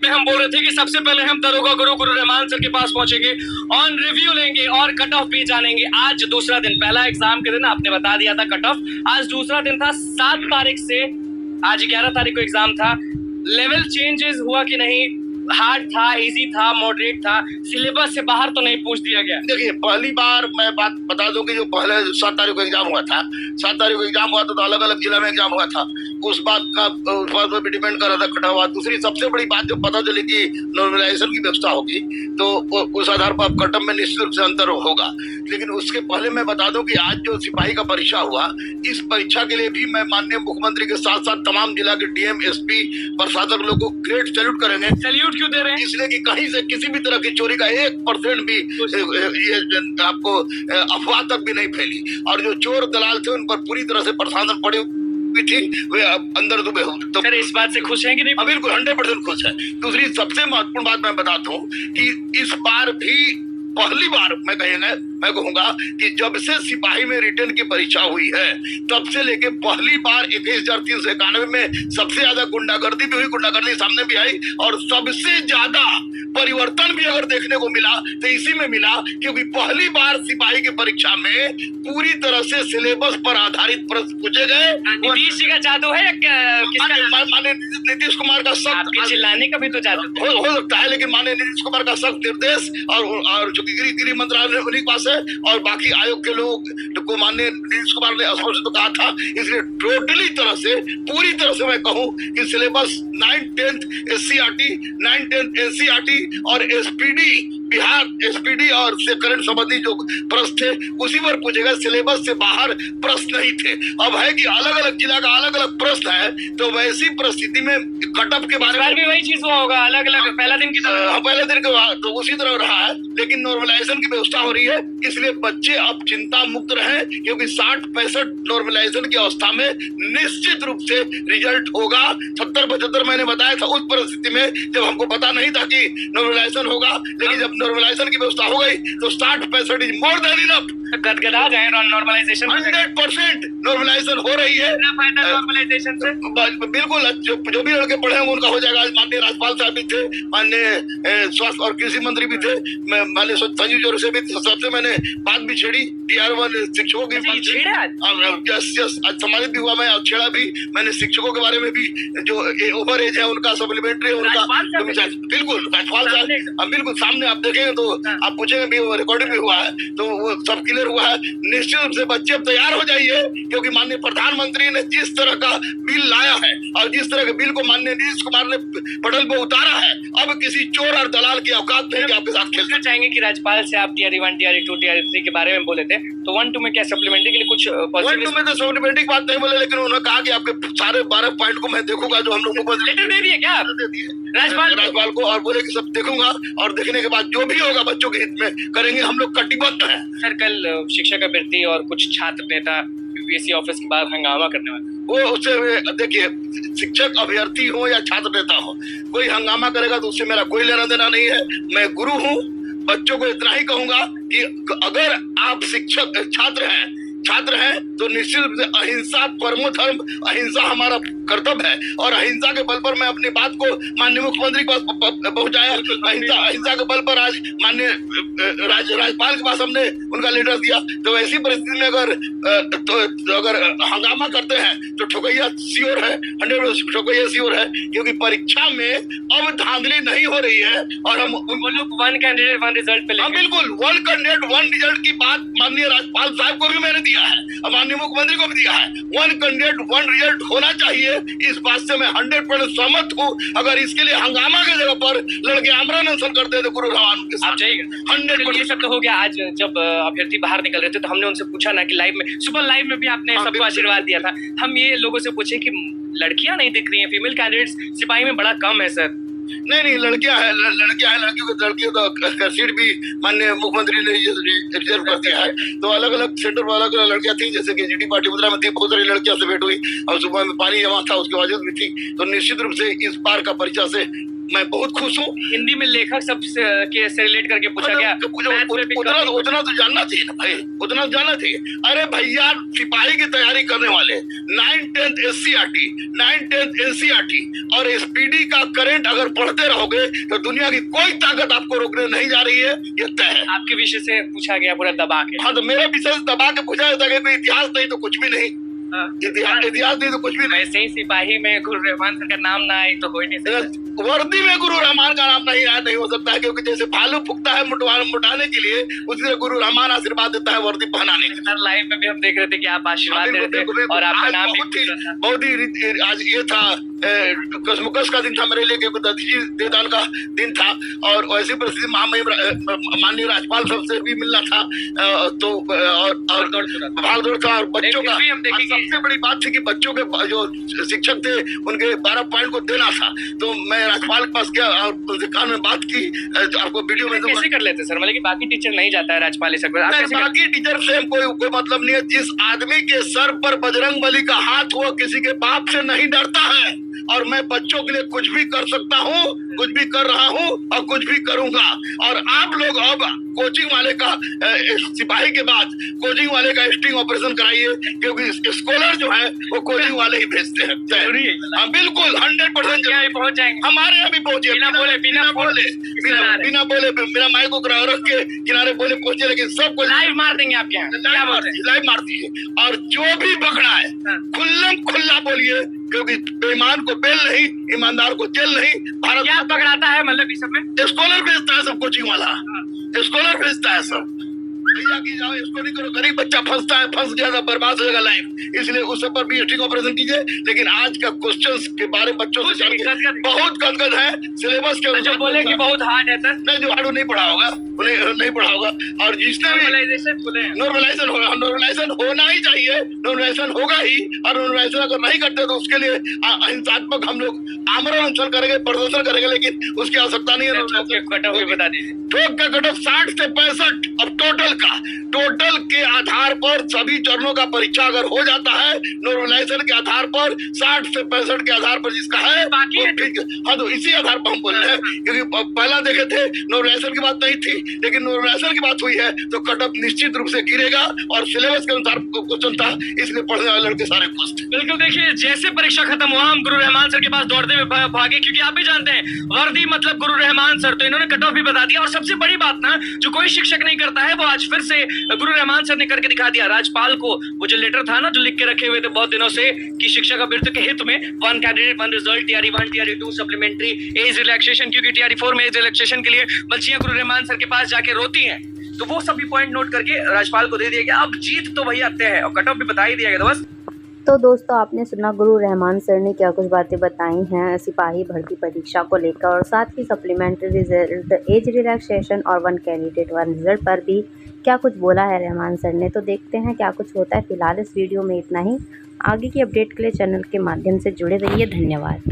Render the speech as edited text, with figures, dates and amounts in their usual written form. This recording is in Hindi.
में हम बोल रहे थे कि सबसे पहले हम दरोगा गुरु रहमान सर के पास पहुंचेंगे, ऑन रिव्यू लेंगे और कट ऑफ भी जानेंगे। आज दूसरा दिन, पहला एग्जाम के दिन आपने बता दिया था कट ऑफ, आज दूसरा दिन था। 7 तारीख से आज 11 तारीख को एग्जाम था। लेवल चेंजेस हुआ कि नहीं? हार्ड था, इजी था, मॉडरेट था, सिलेबस से बाहर तो नहीं पूछ दिया गया? देखिए, पहली बार मैं बात बता दूं कि जो पहले 7 तारीख को एग्जाम हुआ था, 7 तारीख को एग्जाम हुआ था तो अलग अलग जिला में एग्जाम हुआ था, उस बात पर भी डिपेंड कर रहा था कटा हुआ। दूसरी सबसे बड़ी बात जो पता चली कि नॉर्मलाइजेशन की व्यवस्था होगी तो उस आधार पर कटअप में निश्चित रूप से अंतर होगा। लेकिन उसके पहले मैं बता दूं कि आज जो सिपाही का परीक्षा हुआ, इस परीक्षा के लिए भी मैं माननीय मुख्यमंत्री के साथ साथ तमाम जिला के डीएम, एसपी, प्रशासक लोगों को ग्रेट सैल्यूट करेंगे। सैल्यूट क्यों दे रहे हैं? इसलिए कि कहीं से किसी भी तरह की चोरी का 1% भी ये आपको अफवाह तक भी नहीं फैली, और जो चोर दलाल थे उन पर पूरी तरह से प्रशासन पड़े भी थी, वे अंदर डूबे हुए। तो सर इस बात से खुश हैं कि नहीं? बिल्कुल 100% खुश है। दूसरी सबसे महत्वपूर्ण बात मैं बताता हूँ कि इस बार भी पहली बार मैं कहूंगा कि जब से सिपाही में रिटर्न की परीक्षा हुई है तब से लेके पहली बार 21,391 में सबसे ज्यादा गुंडागर्दी भी हुई, गुंडागर्दी सामने भी आई, और सबसे ज्यादा परिवर्तन भी अगर देखने को मिला तो इसी में मिला, क्योंकि पहली बार सिपाही की परीक्षा में पूरी तरह से सिलेबस पर आधारित प्रश्न पूछे गए। नीतीश जी का जादू है या माने नीतीश कुमार का सख्त चिल्लाने का भी तो जादू हो सकता है, लेकिन माने नीतीश कुमार का सख्त निर्देश और जो गृह मंत्रालय उन्हीं पास है और बाकी आयोग के लोग को माननीय नीतीश कुमार ने स्पष्ट तो कहा था। इसलिए टोटली तरह से, पूरी तरह से मैं कहूं कि syllabus 9th 10th SCRT, 9th 10th NCRT और SPD बिहार SPD और से करंट संबंधी जो प्रश्न थे उसी पर पूछे गए, सिलेबस से बाहर प्रश्न नहीं थे। अब है कि अलग अलग जिला का अलग अलग प्रश्न है, तो वैसी परिस्थिति में कटअप के बारे में भी वही चीज हुआ होगा, अलग अलग पहला दिन की तरह। पहले दिन के तो उसी तरह रहा है, लेकिन नॉर्मलाइजेशन की व्यवस्था हो रही है, इसलिए बच्चे अब चिंता मुक्त रहे, क्योंकि 60-65 नॉर्मलाइजेशन की अवस्था में निश्चित रूप से रिजल्ट होगा। 70-75 मैंने बताया था उस परिस्थिति में जब हमको पता नहीं था कि नॉर्मलाइजेशन होगा, लेकिन जब नॉर्मलाइजेशन की व्यवस्था हो गई तो 60-65 इज मोर देन इनफ। गदगदा जाए नॉर्मलाइजेशन, 100% नॉर्मलाइजेशन हो रही है। फायदा नॉर्मलाइजेशन से बिल्कुल, जो भी लड़के पढ़े होंगे उनका हो जाएगा। माननीय राज्यपाल साहब भी थे, माननीय स्वास्थ्य और कृषि मंत्री भी थे, माननीय संजीव जोर से भी सबसे मैंने बात भी छेड़ी। DR1 शिक्षकों की सम्मानित भी हुआ मैं, और छेड़ा भी मैंने शिक्षकों के बारे में भी, जो ओवर एज है उनका सप्लीमेंट्री उनका बिल्कुल राज्यपाल साहब बिल्कुल सामने आप देखेंगे तो आप पूछेंगे भी, रिकॉर्डिंग भी हुआ है तो वो सब क्लियर हुआ है। निश्चित रूप से बच्चे अब तैयार हो जाइए, क्योंकि माननीय प्रधानमंत्री ने जिस तरह का बिल लाया है और जिस तरह के बिल को माननीय नीतीश कुमार ने पटल पे उतारा है, अब किसी चोर और दलाल की औकात नहीं कि आपके साथ खेलना चाहेंगे। कि राज्यपाल से आप TR1, TR2, TR3 के बारे में बोले थे, तो 1-2 में क्या सप्लीमेंट्री के लिए कुछ 1-2 में तो सप्लीमेंट्री की बात नहीं बोले, लेकिन उन्होंने कहा कि आपके सारे 12 पॉइंट को मैं देखूंगा, जो हम लोगों को लेटर दे दिए क्या राज्यपाल को, और बोले कि सब देखूंगा और देखने के बाद जो भी होगा बच्चों के हित में करेंगे। हम लोग कटिबद्ध हैं। सर कल शिक्षक अभ्यर्थी और कुछ छात्र नेता UPSC ऑफिस के बाद हंगामा करने वाले, वो उससे देखिए, शिक्षक अभ्यर्थी हो या छात्र नेता हो, कोई हंगामा करेगा तो उससे मेरा कोई लेना देना नहीं है। मैं गुरु हूँ, बच्चों को इतना ही कहूंगा कि अगर आप शिक्षक छात्र हैं तो निश्चित रूप से अहिंसा परमो धर्म, अहिंसा हमारा कर्तव्य है, और अहिंसा के बल पर मैं अपनी बात को माननीय मुख्यमंत्री के पास पहुंचाया। अहिंसा के बल पर आज माननीय राज्यपाल के पास हमने उनका लेटर दिया। तो ऐसी परिस्थिति में अगर हंगामा करते हैं तो ठोकैया श्योर है, 100% ठोकैया श्योर है, क्योंकि परीक्षा में अब धांधली नहीं हो रही है। और हम लोग 1 कैंडिडेट 1 रिजल्ट पे बिल्कुल 1 कैंडिडेट 1 रिजल्ट की बात माननीय राज्यपाल साहब को भी मैंने दिया है और माननीय मुख्यमंत्री को भी दिया है। 1 कैंडिडेट 1 रिजल्ट होना चाहिए, इस बात से मैं 100% सहमत हूँ। अगर इसके लिए हंगामा की जगह पर लड़के आमरण अनशन करते थे गुरु रहमान के साथ, 100% ये सब तो हो गया। आज जब अभ्यर्थी बाहर निकल रहे थे तो हमने उनसे पूछा ना कि लाइव में, सुबह लाइव में भी आपने सबको आशीर्वाद दिया था। हम ये लोगों से पूछे कि लड़कियां नहीं दिख रही हैं, फीमेल कैंडिडेट्स सिपाही में बड़ा कम है सर। नहीं लड़कियां हैं, लड़कियों का सीट भी माननीय मुख्यमंत्री ने रिजर्व कर दिया है। तो अलग अलग सेंटर पर अलग अलग लड़कियां थी, जैसे कि GD पाटलिपुत्रा में थी, बहुत सारी लड़कियों से भेंट हुई और सुबह में पानी जमा था उसकी वजह भी थी। तो निश्चित रूप से इस बार का परीक्षा से मैं बहुत खुश हूँ। हिंदी में लेखक सब से रिलेट करके पूछा गया। उतना तो जानना चाहिए ना भाई, उतना तो जानना चाहिए। अरे भैया, सिपाही की तैयारी करने वाले 9th 10th NCERT और SPD का करंट अगर पढ़ते रहोगे तो दुनिया की कोई ताकत आपको रोकने नहीं जा रही है, ये तय है। आपके विषय से पूछा गया पूरा दबा के। हाँ, तो मेरा विषय दबा के पूछा जाता है कि इतिहास नहीं तो कुछ भी नहीं। इतिहास नहीं तो कुछ भी नहीं। वैसे ही सिपाही में गुरु रहमान सर का नाम ना आए तो हो ही नहीं सकता। वर्दी में गुरु रहमान का नाम नहीं आया, नहीं हो सकता है, क्योंकि जैसे भालू फूकता है मुटाने के लिए, उसी तरह गुरु रहमान आशीर्वाद देता है वर्दी पहनाने के लिए। लाइव में भी हम देख रहे थे कि आप आशीर्वाद दे रहे थे और आपका नाम बहुत ही आज ये था, कसमुकस का दिन था मेरे लिए, क्योंकि दधीजी देदान का दिन था और वैसी परिस्थिति माननीय राज्यपाल साहब से भी मिलना था, तो और भाग दौड़ था। और बच्चों का सबसे बड़ी बात थी कि बच्चों के जो शिक्षक थे उनके 12 पॉइंट को देना था, तो मैं राज्यपाल के पास गया और उनसे कान में बात की, आपको वीडियो में कैसे कर लेते सर, मतलब कि बाकी टीचर नहीं जाता है राज्यपाल सब। बाकी टीचर से कोई मतलब नहीं है। जिस आदमी के सर पर बजरंग बली का हाथ हो, किसी के बाप से नहीं डरता है, और मैं बच्चों के लिए कुछ भी कर सकता हूँ, कुछ भी कर रहा हूँ और कुछ भी करूंगा। और आप लोग अब कोचिंग वाले का सिपाही के बाद कोचिंग वाले का स्टिंग ऑपरेशन कराइए, क्योंकि स्कॉलर जो है वो कोचिंग वाले ही भेजते हैं। हाँ बिल्कुल 100% पहुंच जाएंगे, हमारे यहाँ भी पहुंचे, बिना बोले बिना माइक को रख के किनारे बोले पहुंचे, लेकिन सबको लाइव मार देंगे आपके यहाँ, लाइव मार दीजिए। और जो भी पकड़ा है खुल्लम खुल्ला बोलिए, क्योंकि बेईमान को बेल नहीं, ईमानदार को जेल नहीं। भारत क्या पकड़ाता है, मतलब इस सब में स्कॉलर भेजता है सब, कोचिंग वाला स्कॉलर भेजता है सब। भैया की जाओ, इसको नहीं करो, गरीब बच्चा फंसता है, फंस गया था, बर्बाद हो जाएगा लाइफ, इसलिए उस सब पर भी स्टिंग ऑपरेशन कीजिए। लेकिन आज का क्वेश्चंस के बारे में बच्चों से बहुत गदगद है, सिलेबस के अनुसार बोले कि बहुत हार्ड है सर, नहीं, जो हार्ड नहीं पढ़ा होगा, उन्हें नहीं पढ़ा होगा। और जिसने नॉर्मलाइजेशन होना ही चाहिए, नॉर्मलाइजेशन होगा ही, और नॉर्मलाइजेशन अगर नहीं करते तो उसके लिए अहिंसात्मक हम लोग आमरण अनशन करेंगे, प्रदर्शन करेंगे, लेकिन उसकी आवश्यकता नहीं है। बता दीजिए ठोक का कट ऑफ 60 से 65, अब टोटल के आधार पर सभी चरणों का परीक्षा अगर हो जाता है, नॉर्मलाइजेशन के आधार पर 60 से 65 के आधार पर जिसका है बाकी ठीक। हाँ, तो इसी आधार पर हम बोल रहे हैं, क्योंकि पहला देखे थे नॉर्मलाइजेशन की बात नहीं थी, लेकिन नॉर्मलाइजेशन की बात हुई है तो कट ऑफ निश्चित रूप से गिरेगा, और सिलेबस के अनुसार क्वेश्चन था, इसलिए पढ़ने वाले लड़के सारे खुश थे। बिल्कुल, देखिए जैसे परीक्षा खत्म हुआ हम गुरु रहमान सर के पास दौड़ते हुए भागे, क्योंकि आप भी जानते हैं वर्दी मतलब गुरु रहमान सर, तो इन्होंने कट ऑफ भी बता दिया। और सबसे बड़ी बात ना, जो कोई शिक्षक नहीं करता है वो आज फिर से गुरु रहमान सर ने करके दिखा दिया। राज्यपाल को वो जो लेटर था ना, जो लिख के रखे हुए थे बहुत दिनों से कि शिक्षक अभ्यर्थियों के हित में 1 candidate 1 result, TRE 1 TRE 2 supplementary, age relaxation, क्योंकि TRE 4 में एज रिलैक्सेशन के लिए बच्चियां गुरु रहमान सर के पास जाके रोती हैं, तो वो सभी पॉइंट नोट करके राज्यपाल को दे दिया गया। अब जीत तो वही आते हैं और कट ऑफ भी बता ही दिया गया। बस तो दोस्तों, आपने सुना गुरु रहमान सर ने क्या कुछ बातें बताई हैं सिपाही भर्ती परीक्षा को लेकर, और साथ ही सप्लीमेंट्री रिजल्ट, एज रिलैक्सेशन और 1 कैंडिडेट 1 रिजल्ट पर भी क्या कुछ बोला है रहमान सर ने। तो देखते हैं क्या कुछ होता है। फिलहाल इस वीडियो में इतना ही। आगे की अपडेट के लिए चैनल के माध्यम से जुड़े रहिए। धन्यवाद।